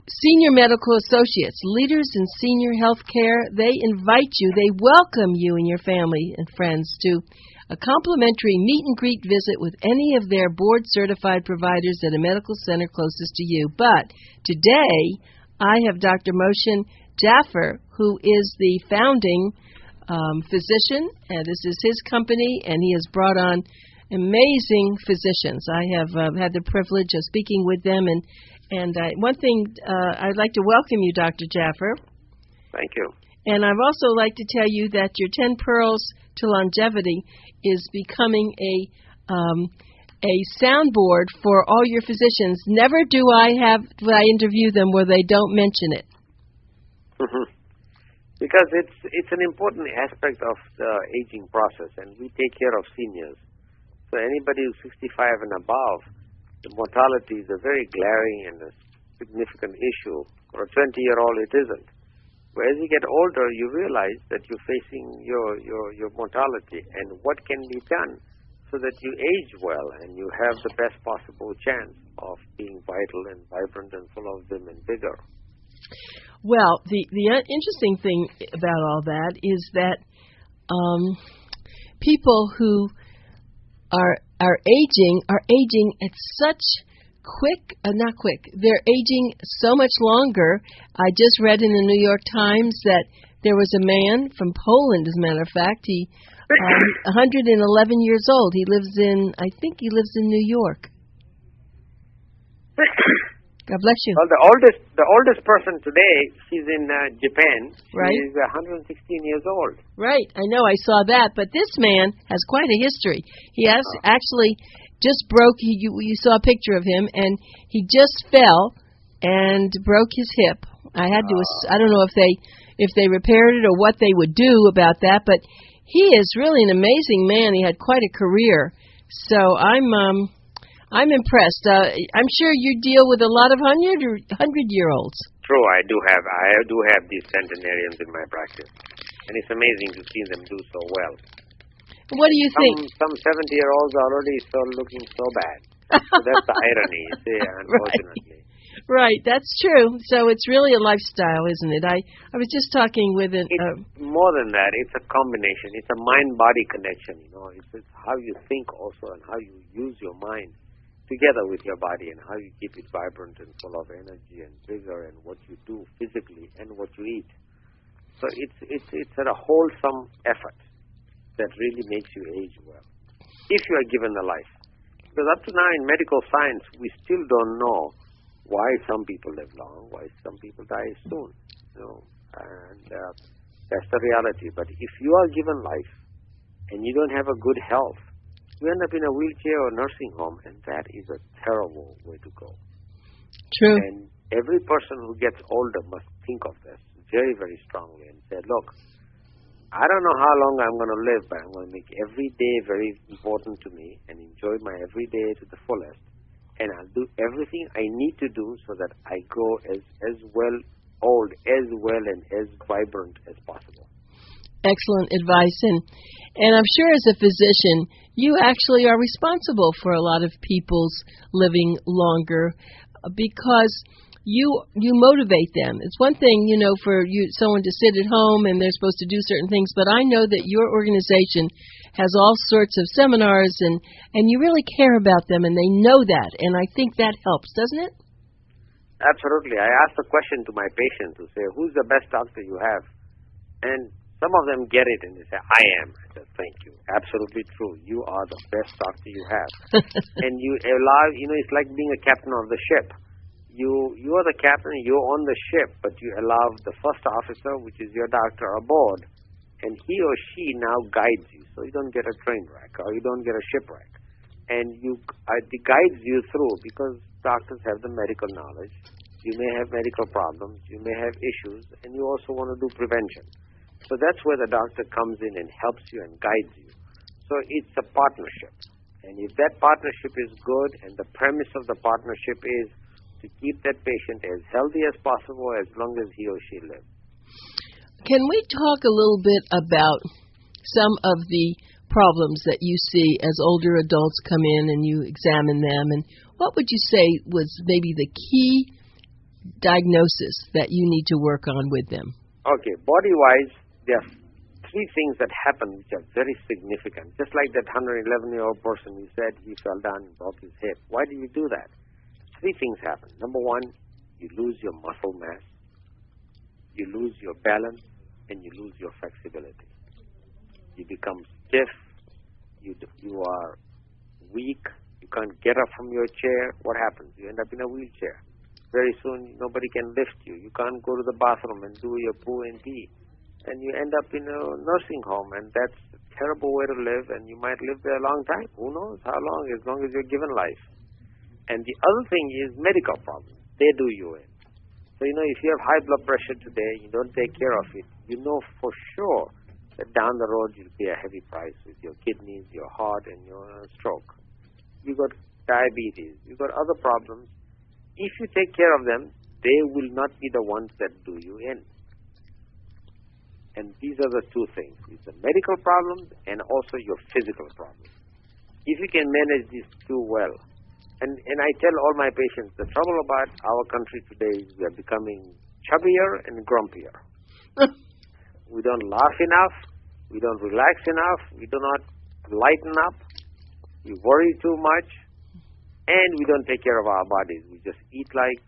Senior medical associates, leaders in senior health care, they invite you, they welcome you and your family and friends to a complimentary meet and greet visit with any of their board-certified providers at a medical center closest to you. But today, I have Dr. Moshin Jaffer, who is the founding physician, and this is his company, and he has brought on amazing physicians. I have had the privilege of speaking with them, and one thing, I'd like to welcome you, Dr. Jaffer. Thank you. And I'd also like to tell you that your 10 Pearls to Longevity is becoming a soundboard for all your physicians. Never do I interview them where they don't mention it. Because it's an important aspect of the aging process, and we take care of seniors. So anybody who's 65 and above, the mortality is a very glaring and a significant issue. For a 20-year-old, it isn't. But as you get older, you realize that you're facing your mortality and what can be done so that you age well and you have the best possible chance of being vital and vibrant and full of vim and vigor. Well, the interesting thing about all that is that people who are aging at such they're aging so much longer. I just read in the New York Times that there was a man from Poland, as a matter of fact. He 111 years old. I think he lives in New York. God bless you. Well, the oldest person today, she's in Japan. Right. She's 116 years old. Right. I know. I saw that. But this man has quite a history. He has actually just broke. You saw a picture of him, and he just fell and broke his hip. I don't know if they repaired it or what they would do about that. But he is really an amazing man. He had quite a career. So I'm impressed. I'm sure you deal with a lot of 100-year-olds. True, I do have these centenarians in my practice, and it's amazing to see them do so well. What do you think? Some 70-year-olds are already looking so bad. So that's the irony, you see, unfortunately. Right, that's true. So it's really a lifestyle, isn't it? I was just talking with It's more than that. It's a combination. It's a mind-body connection. It's how you think also and how you use your mind together with your body and how you keep it vibrant and full of energy and vigor and what you do physically and what you eat. So it's a wholesome effort that really makes you age well, if you are given the life. Because up to now in medical science, we still don't know why some people live long, why some people die soon. And that's the reality. But if you are given life and you don't have a good health, you end up in a wheelchair or nursing home, and that is a terrible way to go. True. And every person who gets older must think of this very, very strongly and say, look, I don't know how long I'm going to live, but I'm going to make every day very important to me and enjoy my every day to the fullest. And I'll do everything I need to do so that I go as well old, as well and as vibrant as possible. Excellent advice. And I'm sure as a physician, you actually are responsible for a lot of people's living longer because you motivate them. It's one thing, for someone to sit at home and they're supposed to do certain things, but I know that your organization has all sorts of seminars and you really care about them and they know that, and I think that helps, doesn't it? Absolutely. I ask the question to my patients to say, who's the best doctor you have? And some of them get it and they say, I am. I said, thank you. Absolutely true. You are the best doctor you have. And you allow, it's like being a captain of the ship. You are the captain, you're on the ship, but you allow the first officer, which is your doctor, aboard, and he or she now guides you. So you don't get a train wreck or you don't get a shipwreck. And it guides you through because doctors have the medical knowledge. You may have medical problems, you may have issues, and you also want to do prevention. So that's where the doctor comes in and helps you and guides you. So it's a partnership. And if that partnership is good and the premise of the partnership is to keep that patient as healthy as possible as long as he or she lives. Can we talk a little bit about some of the problems that you see as older adults come in and you examine them? And what would you say was maybe the key diagnosis that you need to work on with them? Okay, body-wise, there are three things that happen which are very significant. Just like that 111-year-old person who said he fell down and broke his hip. Why do you do that? Three things happen. Number one, you lose your muscle mass, you lose your balance, and you lose your flexibility. You become stiff, you are weak, you can't get up from your chair. What happens? You end up in a wheelchair. Very soon, nobody can lift you. You can't go to the bathroom and do your poo and pee. And you end up in a nursing home, and that's a terrible way to live, and you might live there a long time. Who knows how long as you're given life. And the other thing is medical problems. They do you in. So, if you have high blood pressure today, you don't take care of it, you know for sure that down the road you'll pay a heavy price with your kidneys, your heart, and your stroke. You got diabetes. You got other problems. If you take care of them, they will not be the ones that do you in. And these are the two things. It's the medical problems and also your physical problems. If you can manage these two well, and I tell all my patients, the trouble about our country today is we are becoming chubbier and grumpier. We don't laugh enough, we don't relax enough, we do not lighten up, we worry too much, and we don't take care of our bodies. We just eat like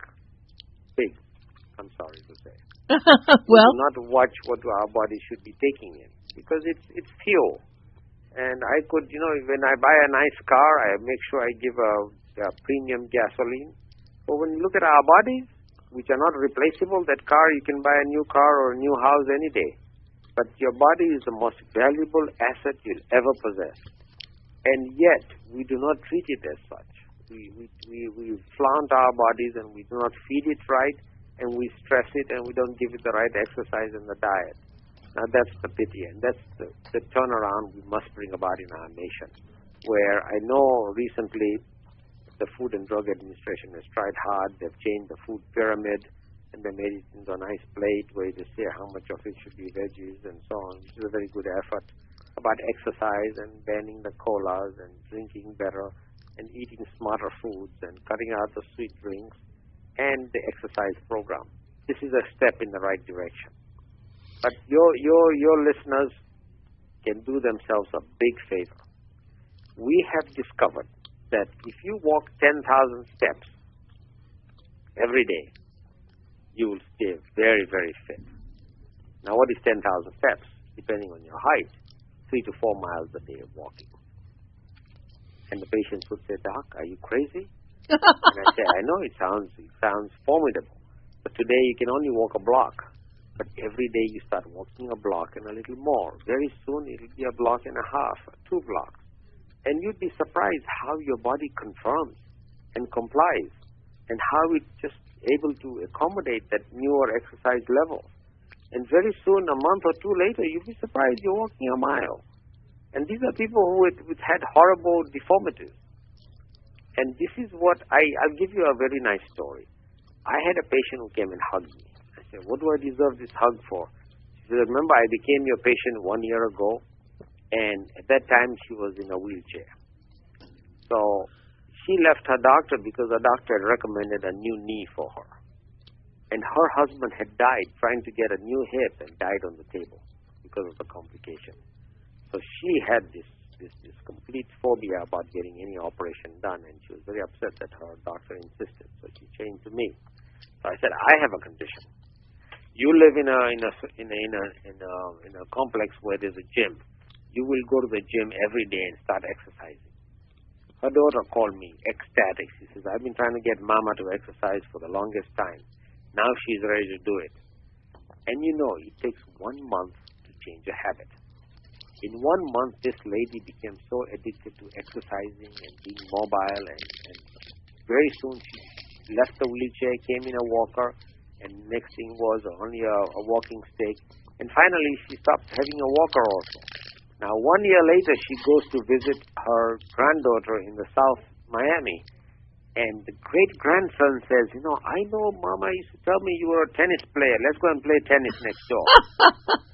pigs, I'm sorry to say. We do not watch what our body should be taking in, because it's fuel. And I could, when I buy a nice car, I make sure I give a premium gasoline. But when you look at our bodies, which are not replaceable, that car, you can buy a new car or a new house any day. But your body is the most valuable asset you'll ever possess. And yet, we do not treat it as such. We flaunt our bodies and we do not feed it right, and we stress it and we don't give it the right exercise and the diet. Now that's the pity, and that's the turnaround we must bring about in our nation, where I know recently the Food and Drug Administration has tried hard. They've changed the food pyramid, and they made it into a nice plate where they say how much of it should be veggies and so on, which is a very good effort. About exercise and banning the colas and drinking better and eating smarter foods and cutting out the sweet drinks and the exercise program. This is a step in the right direction. But your listeners can do themselves a big favor. We have discovered that if you walk 10,000 steps every day, you will stay very, very fit. Now, what is 10,000 steps? Depending on your height, 3 to 4 miles a day of walking. And the patients would say, "Doc, are you crazy?" And I say, "I know it sounds formidable, but today you can only walk a block. But every day you start walking a block and a little more. Very soon it'll be a block and a half, 2 blocks. And you'd be surprised how your body confirms and complies and how it's just able to accommodate that newer exercise level. And very soon, a month or two later, you'll be surprised you're walking a mile. And these are people who had horrible deformities. And this is what I'll give you a very nice story. I had a patient who came and hugged me. I said, "What do I deserve this hug for?" She said, "Remember, I became your patient 1 year ago, and at that time she was in a wheelchair. So she left her doctor because the doctor had recommended a new knee for her. And her husband had died trying to get a new hip and died on the table because of the complication. So she had this complete phobia about getting any operation done, and she was very upset that her doctor insisted. So she changed to me. So I said, "I have a condition. You live in a complex where there's a gym. You will go to the gym every day and start exercising." Her daughter called me ecstatic. She says, "I've been trying to get Mama to exercise for the longest time. Now she's ready to do it." And it takes 1 month to change a habit. In 1 month, this lady became so addicted to exercising and being mobile, and very soon she left the wheelchair, came in a walker, and next thing was only a walking stick. And finally, she stopped having a walker also. Now, 1 year later, she goes to visit her granddaughter in the South Miami. And the great-grandson says, "I know Mama used to tell me you were a tennis player. Let's go and play tennis next door."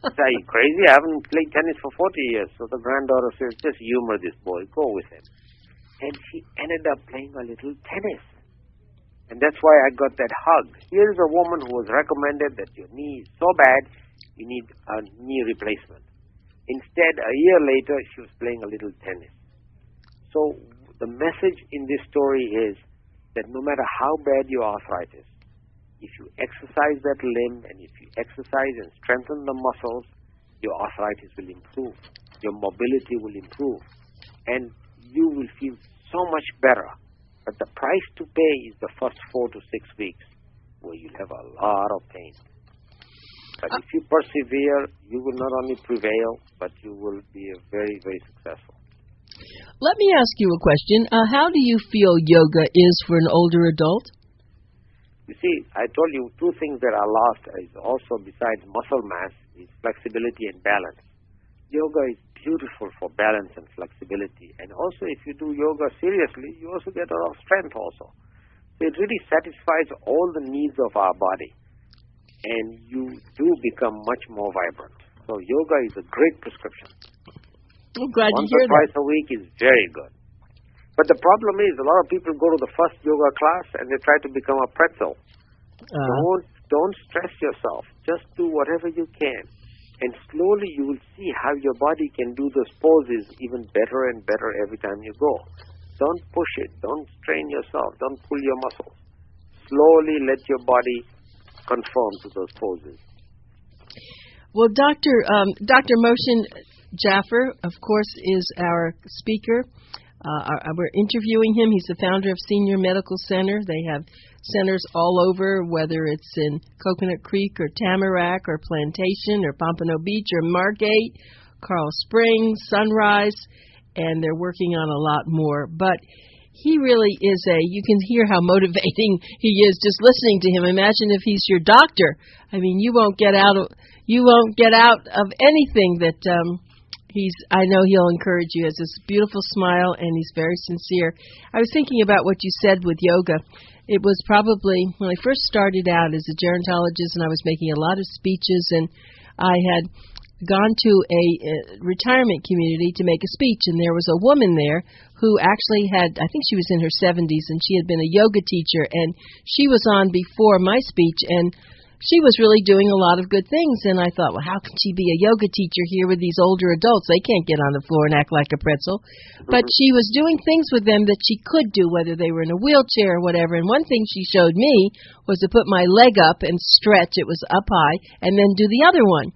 I said, "Are you crazy? I haven't played tennis for 40 years. So the granddaughter says, "Just humor this boy. Go with him." And she ended up playing a little tennis. And that's why I got that hug. Here's a woman who was recommended that your knee is so bad, you need a knee replacement. Instead, a year later, she was playing a little tennis. So the message in this story is that no matter how bad your arthritis, if you exercise that limb and if you exercise and strengthen the muscles, your arthritis will improve. Your mobility will improve. And you will feel so much better. But the price to pay is the first 4 to 6 weeks, where you'll have a lot of pain. But if you persevere, you will not only prevail, but you will be very, very successful. Let me ask you a question. How do you feel yoga is for an older adult? You see, I told you 2 things that are lost is also, besides muscle mass, is flexibility and balance. Yoga is beautiful for balance and flexibility. And also, if you do yoga seriously, you also get a lot of strength also. So it really satisfies all the needs of our body. And you do become much more vibrant. So yoga is a great prescription. I'm glad Once to hear or twice a week is very good. But the problem is, a lot of people go to the first yoga class and they try to become a pretzel. Don't stress yourself. Just do whatever you can. And slowly you will see how your body can do those poses even better and better every time you go. Don't push it. Don't strain yourself. Don't pull your muscles. Slowly let your body conform to those poses. Well, Dr. Moshin Jaffer, of course, is our speaker. We're interviewing him. He's the founder of Senior Medical Center. They have centers all over, whether it's in Coconut Creek or Tamarack or Plantation or Pompano Beach or Margate, Coral Springs, Sunrise, and they're working on a lot more. But he really is you can hear how motivating he is just listening to him. Imagine if he's your doctor. I mean, you won't get out of anything that I know he'll encourage you. He has this beautiful smile, and he's very sincere. I was thinking about what you said with yoga. It was probably when I first started out as a gerontologist, and I was making a lot of speeches, and I had gone to a retirement community to make a speech, and there was a woman there who actually I think she was in her 70s, and she had been a yoga teacher, and she was on before my speech, and she was really doing a lot of good things, and I thought, well, how can she be a yoga teacher here with these older adults? They can't get on the floor and act like a pretzel. But she was doing things with them that she could do, whether they were in a wheelchair or whatever. And one thing she showed me was to put my leg up and stretch. It was up high, and then do the other one.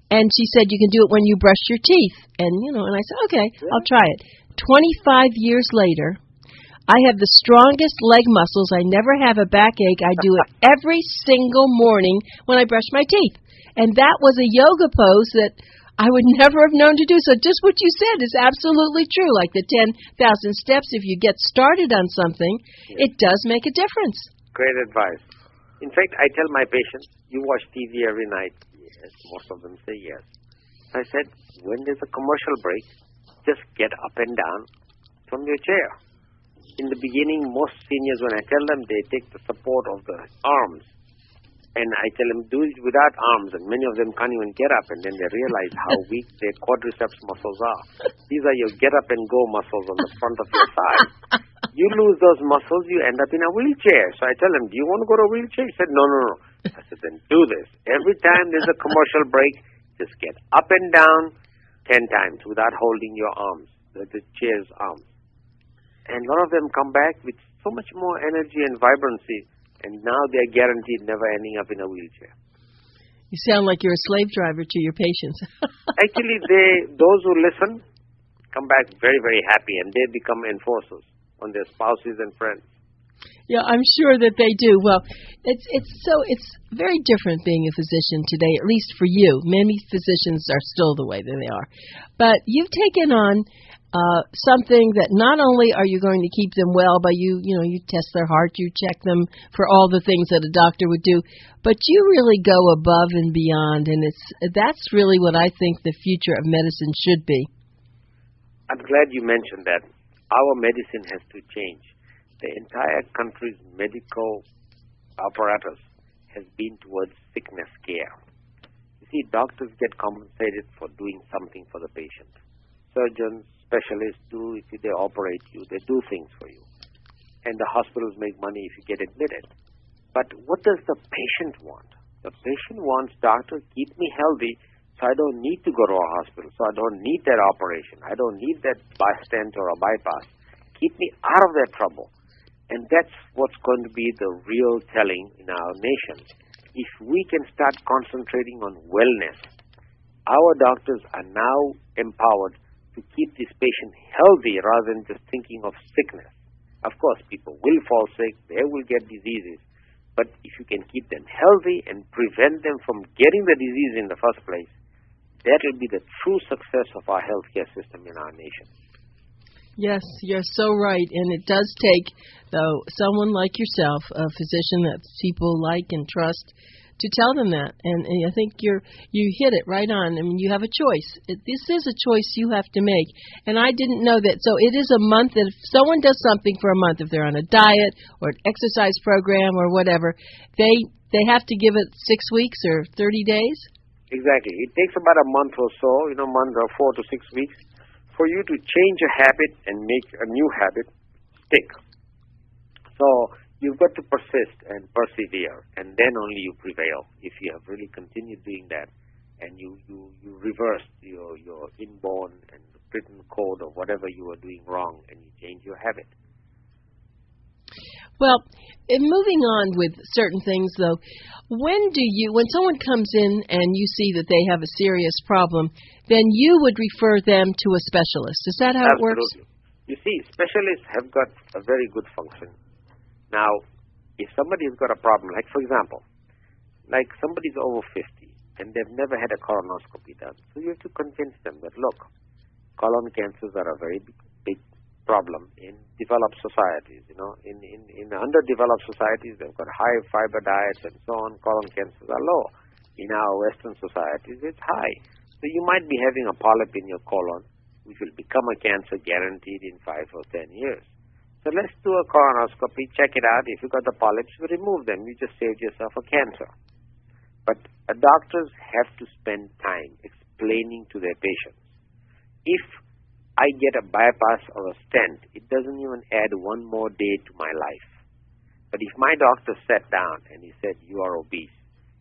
And she said, you can do it when you brush your teeth. And, and I said, okay, I'll try it. 25 years later, I have the strongest leg muscles. I never have a backache. I do it every single morning when I brush my teeth. And that was a yoga pose that I would never have known to do. So just what you said is absolutely true. Like the 10,000 steps, if you get started on something, it does make a difference. Great advice. In fact, I tell my patients, you watch TV every night. Yes, most of them say yes. I said, when there's a commercial break, just get up and down from your chair. In the beginning, most seniors, when I tell them, they take the support of the arms. And I tell them, do it without arms. And many of them can't even get up. And then they realize how weak their quadriceps muscles are. These are your get-up-and-go muscles on the front of your thigh. You lose those muscles, you end up in a wheelchair. So I tell them, do you want to go to a wheelchair? He said, no. I said, then do this. Every time there's a commercial break, just get up and down 10 times without holding your arms, the chair's arms. And a lot of them come back with so much more energy and vibrancy, and now they're guaranteed never ending up in a wheelchair. You sound like you're a slave driver to your patients. Actually, those who listen come back very, very happy, and they become enforcers on their spouses and friends. Yeah, I'm sure that they do. Well, it's very different being a physician today, at least for you. Many physicians are still the way that they are. But you've taken on something that not only are you going to keep them well by you test their heart, you check them for all the things that a doctor would do, but you really go above and beyond, and that's really what I think the future of medicine should be. I'm glad you mentioned that. Our medicine has to change. The entire country's medical apparatus has been towards sickness care. You see, doctors get compensated for doing something for the patient. Surgeons, specialists do, if they operate you, they do things for you. and the hospitals make money if you get admitted. But what does the patient want? The patient wants, doctor, keep me healthy so I don't need to go to a hospital, so I don't need that operation. I don't need that stent or a bypass. Keep me out of that trouble. And that's what's going to be the real telling in our nation. If we can start concentrating on wellness, our doctors are now empowered to keep this patient healthy rather than just thinking of sickness. Of course, people will fall sick, they will get diseases, but if you can keep them healthy and prevent them from getting the disease in the first place, that will be the true success of our healthcare system in our nation. Yes, you're so right, and it does take, though, someone like yourself, a physician that people like and trust, to tell them that. And I think you hit it right on. I mean, you have a choice. This is a choice you have to make. And I didn't know that. So it is a month that if someone does something for a month, if they're on a diet or an exercise program or whatever, they have to give it 6 weeks or 30 days? Exactly. It takes about a month or so, month or 4 to 6 weeks, for you to change a habit and make a new habit stick. So you've got to persist and persevere, and then only you prevail. If you have really continued doing that, and you reverse your inborn and written code of whatever you were doing wrong, and you change your habit. Well, in moving on with certain things, though, when someone comes in and you see that they have a serious problem, then you would refer them to a specialist. Is that how it works? Absolutely. You see, specialists have got a very good function. Now, if somebody has got a problem, like for example, like somebody's over 50 and they've never had a colonoscopy done, so you have to convince them that, look, colon cancers are a very big problem in developed societies. In underdeveloped societies, they've got high fiber diets and so on. Colon cancers are low. In our Western societies, it's high. So you might be having a polyp in your colon, which will become a cancer guaranteed in 5 or 10 years. So let's do a colonoscopy, check it out. If you got the polyps, remove them. You just saved yourself a cancer. But doctors have to spend time explaining to their patients. If I get a bypass or a stent, it doesn't even add one more day to my life. But if my doctor sat down and he said, you are obese,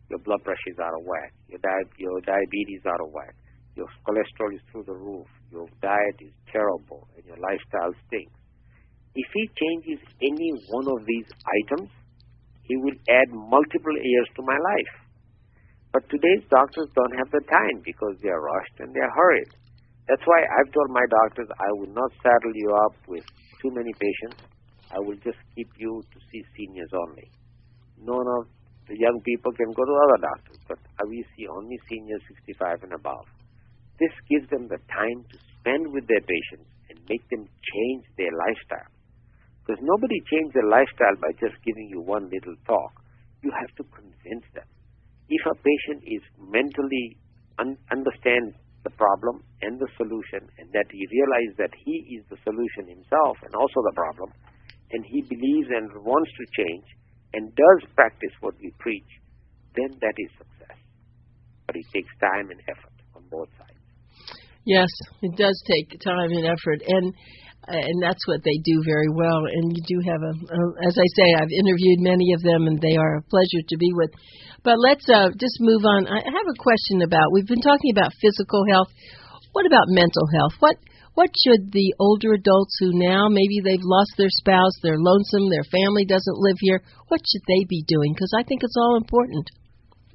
your blood pressure is out of whack, your diabetes is out of whack, your cholesterol is through the roof, your diet is terrible, and your lifestyle stinks. If he changes any one of these items, he will add multiple years to my life. But today's doctors don't have the time because they are rushed and they are hurried. That's why I've told my doctors I will not saddle you up with too many patients. I will just keep you to see seniors only. None of the young people can go to other doctors, but we see only seniors 65 and above. This gives them the time to spend with their patients and make them change their lifestyle. Because nobody changes their lifestyle by just giving you one little talk. You have to convince them. If a patient is mentally understands the problem and the solution, and that he realizes that he is the solution himself and also the problem, and he believes and wants to change and does practice what we preach, then that is success. But it takes time and effort on both sides. Yes, it does take time and effort, and that's what they do very well. And you do have as I say, I've interviewed many of them, and they are a pleasure to be with. But let's just move on. I have a question we've been talking about physical health. What about mental health? What should the older adults who now maybe they've lost their spouse, they're lonesome, their family doesn't live here, what should they be doing? Because I think it's all important.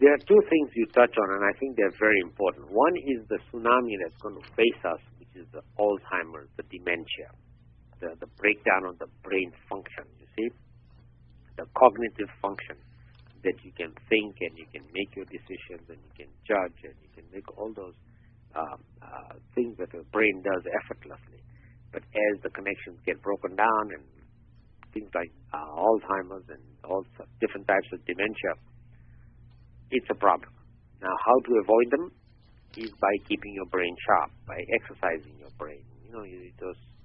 There are two things you touch on, and I think they're very important. One is the tsunami that's going to face us, which is the Alzheimer's, the dementia, the breakdown of the brain function, you see, the cognitive function, that you can think and you can make your decisions and you can judge and you can make all those things that the brain does effortlessly. But as the connections get broken down and things like Alzheimer's and all different types of dementia, it's a problem. Now, how to avoid them is by keeping your brain sharp, by exercising your brain.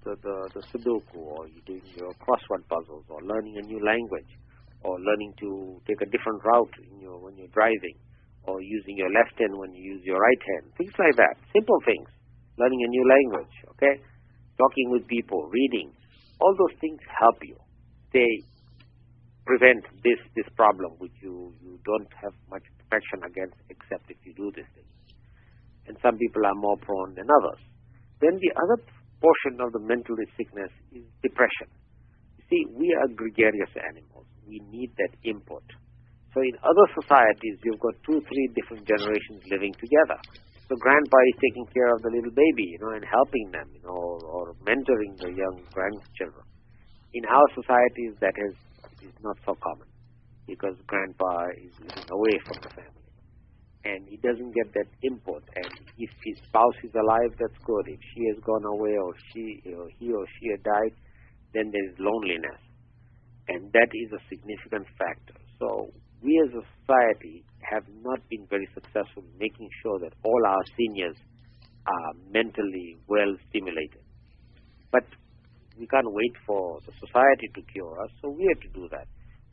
The Sudoku, or you're doing your crossword puzzles, or learning a new language, or learning to take a different route when you're driving, or using your left hand when you use your right hand. Things like that. Simple things. Learning a new language, okay? Talking with people, reading. All those things help you. say, prevent this problem, which you don't have much protection against except if you do this thing. And some people are more prone than others. Then the other portion of the mental sickness is depression. You see, we are gregarious animals. We need that input. So in other societies, you've got 2-3 different generations living together. So grandpa is taking care of the little baby, and helping them, or mentoring the young grandchildren. In our societies, that is not so common because grandpa is living away from the family. And he doesn't get that input. And if his spouse is alive, that's good. If she has gone away or he or she had died, then there is loneliness. And that is a significant factor. So we as a society have not been very successful in making sure that all our seniors are mentally well stimulated. But we can't wait for the society to cure us, so we have to do that.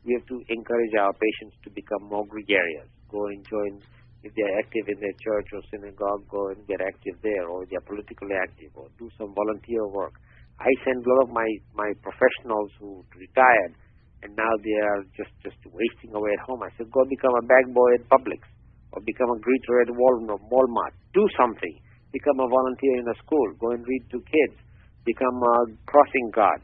We have to encourage our patients to become more gregarious. Go and join, if they're active in their church or synagogue, go and get active there, or they're politically active, or do some volunteer work. I send a lot of my professionals who retired, and now they are just wasting away at home. I said, go become a bag boy at Publix, or become a greeter at Walmart. Do something. Become a volunteer in a school. Go and read to kids. Become a crossing guard.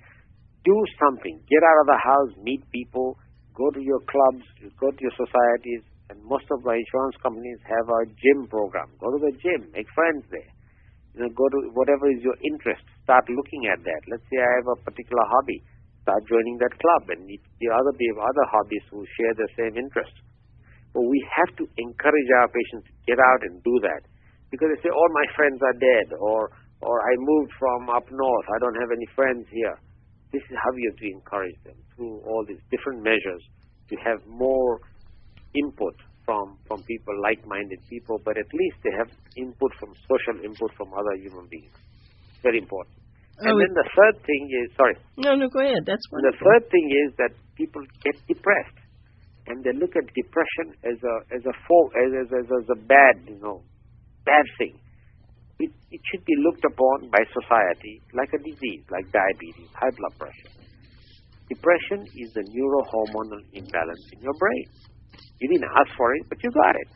Do something. Get out of the house. Meet people. Go to your clubs. Go to your societies. And most of the insurance companies have a gym program. Go to the gym. Make friends there. Go to whatever is your interest. Start looking at that. Let's say I have a particular hobby. Start joining that club and meet the other hobbies who share the same interest. But we have to encourage our patients to get out and do that. Because they say, all my friends are dead, or I moved from up north, I don't have any friends here. This is how we have to encourage them through all these different measures to have more input from people, like-minded people, but at least they have input from social input from other human beings. Very important. And then the third thing is, No, go ahead. That's wonderful. The third thing is that people get depressed, and they look at depression as a bad thing. It should be looked upon by society like a disease, like diabetes, high blood pressure. Depression is the neurohormonal imbalance in your brain. You didn't ask for it, but you got it.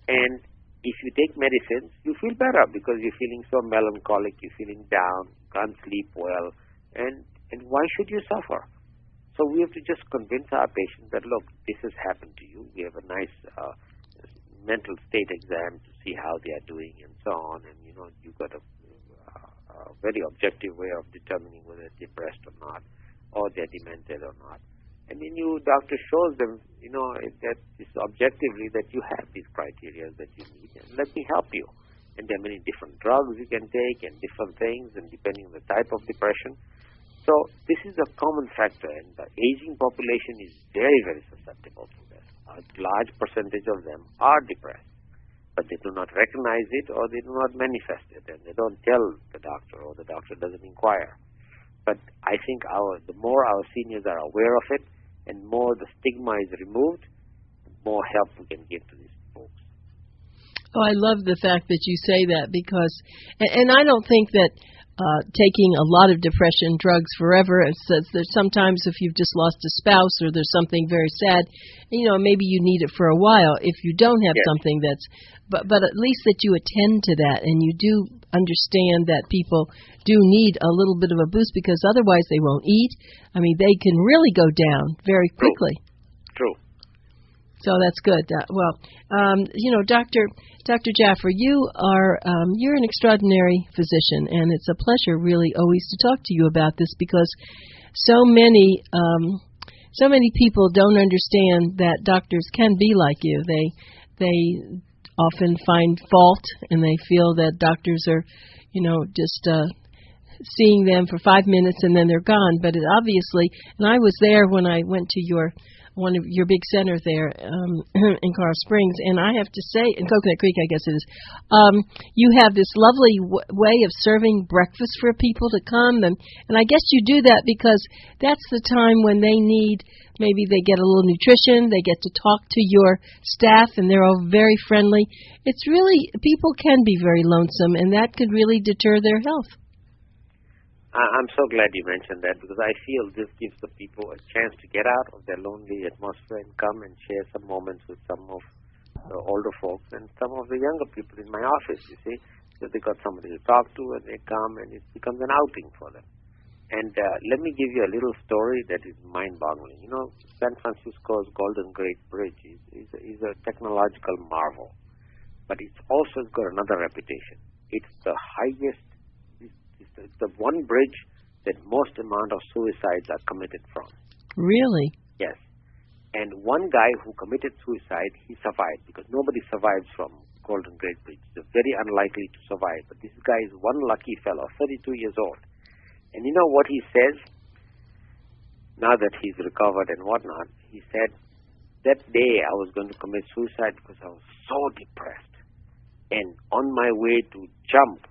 And if you take medicines, you feel better because you're feeling so melancholic, you're feeling down, can't sleep well, and why should you suffer? So we have to just convince our patients that, look, this has happened to you. We have a nice mental state exam to see how they are doing and so on, and you've got a very objective way of determining whether they're depressed or not, or they're demented or not. And then doctor shows them, that it's objectively that you have these criteria that you need, and let me help you. And there are many different drugs you can take and different things, and depending on the type of depression. So this is a common factor, and the aging population is very, very susceptible to this. A large percentage of them are depressed, but they do not recognize it or they do not manifest it, and they don't tell the doctor, or the doctor doesn't inquire. But I think the more our seniors are aware of it, and more the stigma is removed, the more help we can give to these folks. Oh, I love the fact that you say that because, and I don't think that taking a lot of depression drugs forever, it says that sometimes if you've just lost a spouse or there's something very sad, maybe you need it for a while. If you don't have something that's, but at least that you attend to that and you do understand that people do need a little bit of a boost because otherwise they won't eat. I mean, they can really go down very quickly. True. So that's good. Dr. Jaffer, you're an extraordinary physician, and it's a pleasure really always to talk to you about this because so many people don't understand that doctors can be like you. They often find fault, and they feel that doctors are, just seeing them for 5 minutes and then they're gone. But it obviously, and I was there when I went to one of your big centers there in Coral Springs, and I have to say, in Coconut Creek, I guess it is, you have this lovely way of serving breakfast for people to come, and I guess you do that because that's the time when they need, maybe they get a little nutrition, they get to talk to your staff, and they're all very friendly. It's really, people can be very lonesome, and that could really deter their health. I'm so glad you mentioned that, because I feel this gives the people a chance to get out of their lonely atmosphere and come and share some moments with some of the older folks and some of the younger people in my office, you see. So they got somebody to talk to, and they come, and it becomes an outing for them. And let me give you a little story that is mind-boggling. You know, San Francisco's Golden Gate Bridge is a technological marvel, but it's also got another reputation. It's the highest, it's the one bridge that most amount of suicides are committed from. Really? Yes. And one guy who committed suicide, he survived, because nobody survives from Golden Gate Bridge. They're very unlikely to survive. But this guy is one lucky fellow, 32 years old. And you know what he says? Now that he's recovered and whatnot, he said, that day I was going to commit suicide because I was so depressed. And on my way to jump,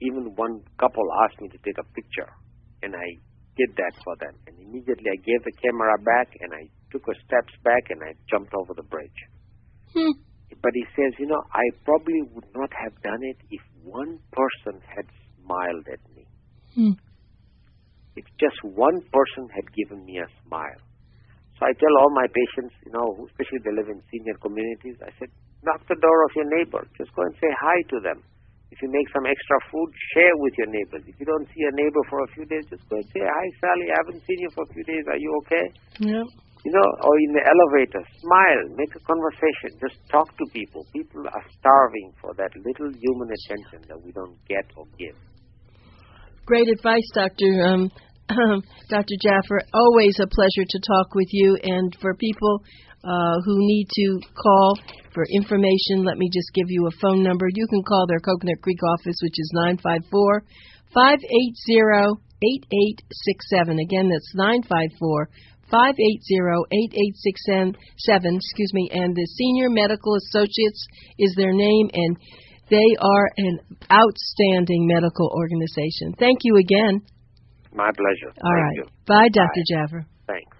even one couple asked me to take a picture. And I did that for them. And immediately I gave the camera back, and I took a steps back, and I jumped over the bridge. But he says, you know, I probably would not have done it if one person had smiled at me. If just one person had given me a smile. So I tell all my patients, you know, especially they live in senior communities, I said, knock the door of your neighbor. Just go and say hi to them. If you make some extra food, share with your neighbors. If you don't see a neighbor for a few days, just go and say, hi, Sally, I haven't seen you for a few days. Are you okay? Yeah. You know, or in the elevator, smile, make a conversation, just talk to people. People are starving for that little human attention that we don't get or give. Great advice, Dr. Dr. Jaffer. Always a pleasure to talk with you. And for people who need to call for information, let me just give you a phone number. You can call their Coconut Creek office, which is 954-580-8867. Again, that's 954-580-8867, and the Senior Medical Associates is their name, and they are an outstanding medical organization. Thank you again. My pleasure. All Thank right. you. Bye, Dr. Jaffer. Thanks.